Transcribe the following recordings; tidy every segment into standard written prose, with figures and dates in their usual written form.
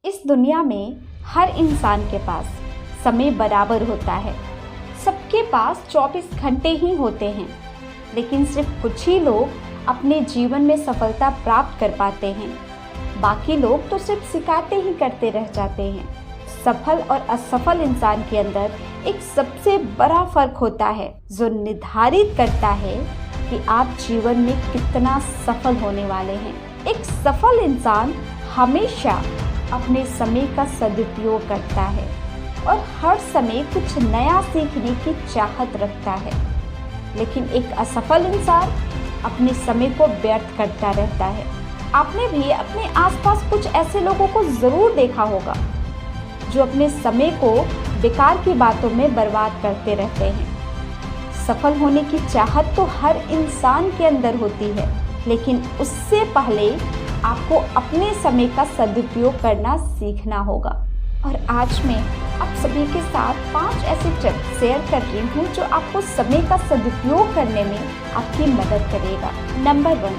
इस दुनिया में हर इंसान के पास समय बराबर होता है। सबके पास 24 घंटे ही होते हैं, लेकिन सिर्फ कुछ ही लोग अपने जीवन में सफलता प्राप्त कर पाते हैं। बाकी लोग तो सिर्फ शिकायतें ही करते रह जाते हैं। सफल और असफल इंसान के अंदर एक सबसे बड़ा फर्क होता है, जो निर्धारित करता है कि आप जीवन में कितना सफल होने वाले हैं। एक सफल इंसान हमेशा अपने समय का सदुपयोग करता है और हर समय कुछ नया सीखने की चाहत रखता है, लेकिन एक असफल इंसान अपने समय को व्यर्थ करता रहता है। आपने भी अपने आसपास कुछ ऐसे लोगों को ज़रूर देखा होगा जो अपने समय को बेकार की बातों में बर्बाद करते रहते हैं। सफल होने की चाहत तो हर इंसान के अंदर होती है, लेकिन उससे पहले आपको अपने समय का सदुपयोग करना सीखना होगा। और आज मैं आप सभी के साथ 5 ऐसे टिप्स शेयर कर रही हूँ जो आपको समय का सदुपयोग करने में आपकी मदद करेगा। नंबर 1,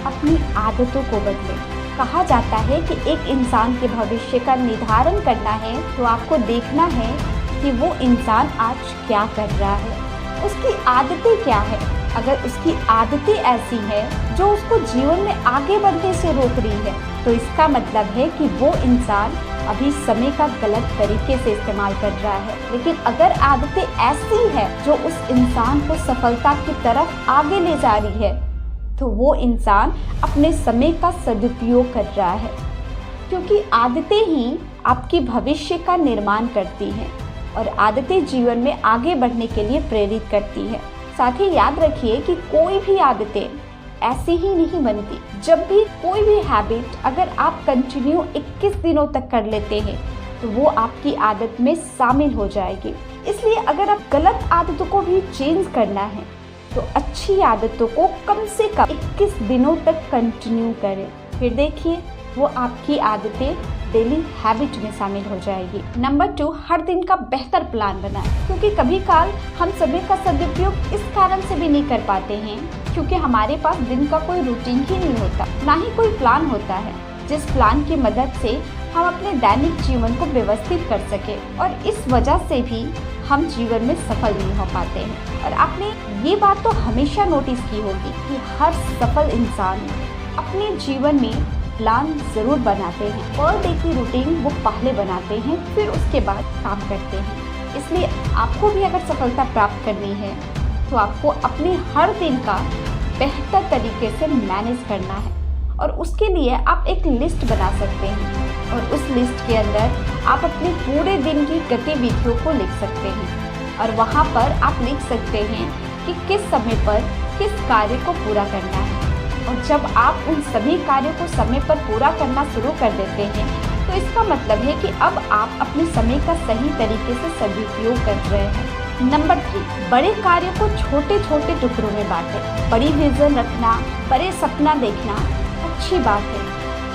अपनी आदतों को बदलें। कहा जाता है कि एक इंसान के भविष्य का निर्धारण करना है तो आपको देखना है कि वो इंसान आज क्या कर रहा है, उसकी आदतें क्या है। अगर उसकी आदतें ऐसी हैं जो उसको जीवन में आगे बढ़ने से रोक रही है, तो इसका मतलब है कि वो इंसान अभी समय का गलत तरीके से इस्तेमाल कर रहा है। लेकिन अगर आदतें ऐसी हैं जो उस इंसान को सफलता की तरफ आगे ले जा रही है, तो वो इंसान अपने समय का सदुपयोग कर रहा है, क्योंकि आदतें ही आपकी भविष्य का निर्माण करती हैं और आदतें जीवन में आगे बढ़ने के लिए प्रेरित करती है। साथ ही याद रखिए कि कोई भी आदतें ऐसी ही नहीं बनती। जब भी कोई भी हैबिट अगर आप कंटिन्यू 21 दिनों तक कर लेते हैं, तो वो आपकी आदत में शामिल हो जाएगी। इसलिए अगर आप गलत आदतों को भी चेंज करना है, तो अच्छी आदतों को कम से कम 21 दिनों तक कंटिन्यू करें। फिर देखिए वो आपकी आदतें डेली हैबिट में शामिल हो जाएगी। नंबर 2, हर दिन का बेहतर प्लान बनाएं, क्योंकि कभी काल हम समय का सदुपयोग इस कारण से भी नहीं कर पाते हैं क्योंकि हमारे पास दिन का कोई रूटीन ही नहीं होता, ना ही कोई प्लान होता है जिस प्लान की मदद से हम अपने दैनिक जीवन को व्यवस्थित कर सके, और इस वजह से भी हम जीवन में सफल नहीं हो पाते हैं। और आपने ये बात तो हमेशा नोटिस की होगी कि हर सफल इंसान अपने जीवन में प्लान ज़रूर बनाते हैं। पर डे की रूटीन वो पहले बनाते हैं, फिर उसके बाद काम करते हैं। इसलिए आपको भी अगर सफलता प्राप्त करनी है, तो आपको अपने हर दिन का बेहतर तरीके से मैनेज करना है, और उसके लिए आप एक लिस्ट बना सकते हैं, और उस लिस्ट के अंदर आप अपने पूरे दिन की गतिविधियों को लिख सकते हैं। और वहाँ पर आप लिख सकते हैं कि किस समय पर किस कार्य को पूरा करना है। और जब आप उन सभी कार्यों को समय पर पूरा करना शुरू कर देते हैं, तो इसका मतलब है कि अब आप अपने समय का सही तरीके से सदुपयोग कर रहे हैं। नंबर 3, बड़े कार्यों को छोटे छोटे टुकड़ों में बांटें। बड़ी विजन रखना, बड़े सपना देखना अच्छी बात है,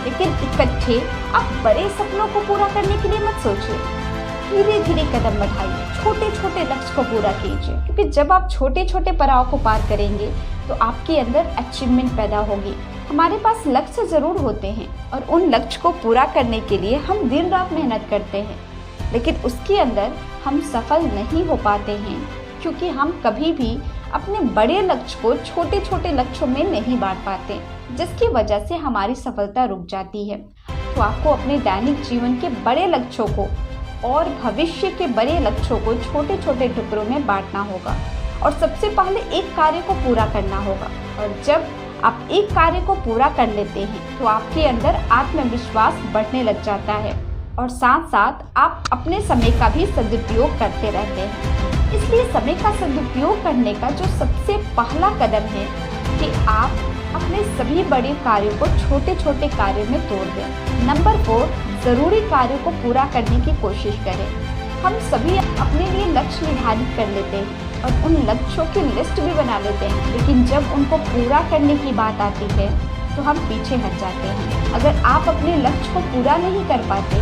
लेकिन इकट्ठे आप बड़े सपनों को पूरा करने के लिए मत सोचिए। धीरे धीरे कदम बढ़ाइए, छोटे छोटे लक्ष्य को पूरा कीजिए, क्योंकि जब आप छोटे छोटे पड़ाव को पार करेंगे तो आपके अंदर अचीवमेंट पैदा होगी। हमारे पास लक्ष्य ज़रूर होते हैं और उन लक्ष्य को पूरा करने के लिए हम दिन रात मेहनत करते हैं, लेकिन उसके अंदर हम सफल नहीं हो पाते हैं क्योंकि हम कभी भी अपने बड़े लक्ष्य को छोटे छोटे लक्ष्यों में नहीं बांट पाते, जिसकी वजह से हमारी सफलता रुक जाती है। तो आपको अपने दैनिक जीवन के बड़े लक्ष्यों को और भविष्य के बड़े लक्ष्यों को छोटे छोटे टुकड़ों में बांटना होगा, और सबसे पहले एक कार्य को पूरा करना होगा। और जब आप एक कार्य को पूरा कर लेते हैं, तो आपके अंदर आत्मविश्वास बढ़ने लग जाता है, और साथ साथ आप अपने समय का भी सदुपयोग करते रहते हैं। इसलिए समय का सदुपयोग करने का जो सबसे पहला कदम है कि आप अपने सभी बड़े कार्यों को छोटे छोटे कार्यों में तोड़ दें। नंबर 4, ज़रूरी कार्यों को पूरा करने की कोशिश करें। हम सभी अपने लिए लक्ष्य निर्धारित कर लेते हैं और उन लक्ष्यों की लिस्ट भी बना लेते हैं, लेकिन जब उनको पूरा करने की बात आती है तो हम पीछे हट जाते हैं। अगर आप अपने लक्ष्य को पूरा नहीं कर पाते,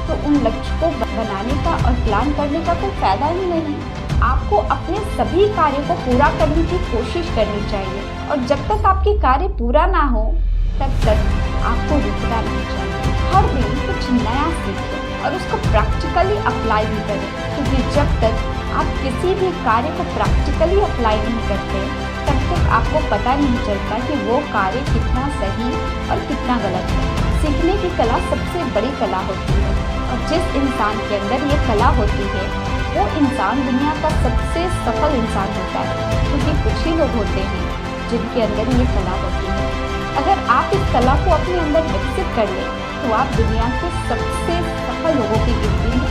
तो उन लक्ष्य को बनाने का और प्लान करने का कोई फायदा ही नहीं। आपको अपने सभी कार्यों को पूरा करने की कोशिश करनी चाहिए, और जब तक आपके कार्य पूरा ना हो, तब तक आपको रुकना नहीं चाहिए। हर दिन कुछ नया सीखें और उसको प्रैक्टिकली अप्लाई भी करें, क्योंकि जब तक आप किसी भी कार्य को प्रैक्टिकली अप्लाई नहीं करते तब तक आपको पता नहीं चलता कि वो कार्य कितना सही और कितना गलत है। सीखने की कला सबसे बड़ी कला होती है और जिस इंसान के अंदर ये कला होती है वो इंसान दुनिया का सबसे सफल इंसान होता है, क्योंकि कुछ ही लोग होते हैं जिनके अंदर ये कला होती है। अगर आप इस कला को अपने अंदर विकसित कर लें तो आप दुनिया के सबसे सफल लोगों की गिनती में